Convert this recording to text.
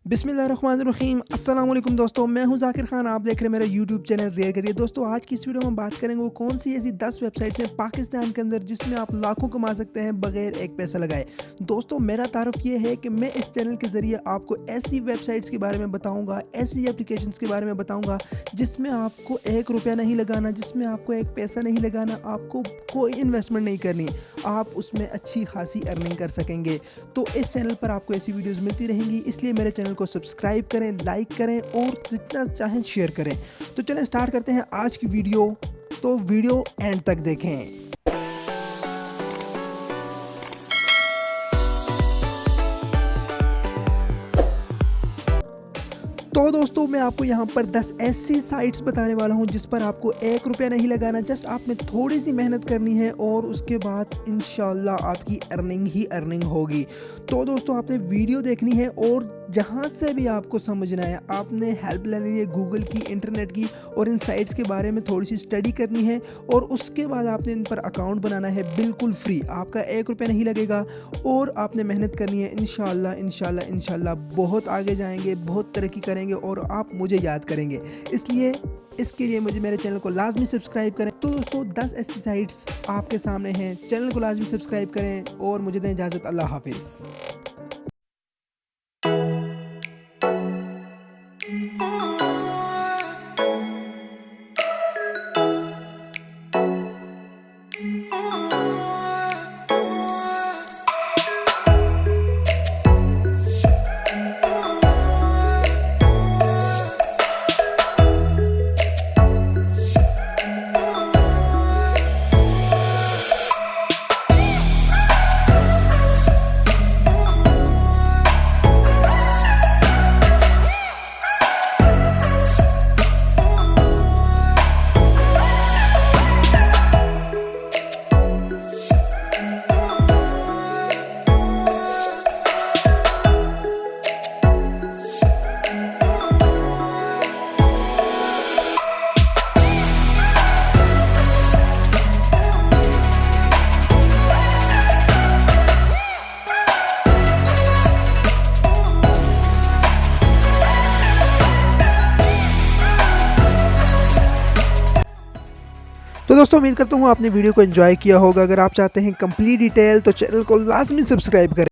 बिस्मिल्लाहिर्रहमानिर्रहीम अस्सलाम वालेकुम दोस्तों, मैं हूं ज़ाकिर खान। आप देख रहे हैं मेरा यूट्यूब चैनल रेयर करियर। दोस्तों, आज की इस वीडियो में हम बात करेंगे वो कौन सी ऐसी 10 वेबसाइट्स हैं पाकिस्तान के अंदर जिसमें आप लाखों कमा सकते हैं बगैर एक पैसा लगाए। दोस्तों, मेरा तारुफ ये है कि मैं इस चैनल के ज़रिए आपको ऐसी वेबसाइट्स के बारे में बताऊँगा, ऐसी एप्लीकेशंस के बारे में बताऊँगा जिसमें आपको ₹1 नहीं लगाना, जिसमें आपको एक पैसा नहीं लगाना, आपको कोई इन्वेस्टमेंट नहीं करनी, आप उसमें अच्छी खासी अर्निंग कर सकेंगे। तो इस चैनल पर आपको ऐसी वीडियोज़ मिलती रहेंगी, इसलिए मेरे चैनल को सब्सक्राइब करें, लाइक करें और जितना चाहें शेयर करें। तो चलें स्टार्ट करते हैं आज की वीडियो। तो वीडियो एंड तक देखें। तो दोस्तों, मैं आपको यहाँ पर 10 ऐसी साइट्स बताने वाला हूँ जिस पर आपको ₹1 नहीं लगाना। जस्ट आपने थोड़ी सी मेहनत करनी है और उसके बाद इंशाल्लाह आपकी अर्निंग ही अर्निंग होगी। तो दोस्तों, आपने वीडियो देखनी है और जहाँ से भी आपको समझना है आपने हेल्प लेनी है गूगल की, इंटरनेट की, और इन साइट्स के बारे में थोड़ी सी स्टडी करनी है और उसके बाद आपने इन पर अकाउंट बनाना है बिल्कुल फ्री। आपका ₹1 नहीं लगेगा और आपने मेहनत करनी है। इंशाल्लाह इंशाल्लाह इंशाल्लाह बहुत आगे जाएंगे, बहुत तरक्की करेंगे और आप मुझे याद करेंगे। इसलिए इसके लिए मुझे मेरे चैनल को लाजमी सब्सक्राइब करें। तो दोस्तों, 10 ऐसी साइट्स आपके सामने हैं, चैनल को लाजमी सब्सक्राइब करें और मुझे दें इजाज़त। अल्लाह हाफिज़। तो दोस्तों, उम्मीद करता हूँ आपने वीडियो को एंजॉय किया होगा। अगर आप चाहते हैं कंप्लीट डिटेल तो चैनल को लाजमी सब्सक्राइब करें।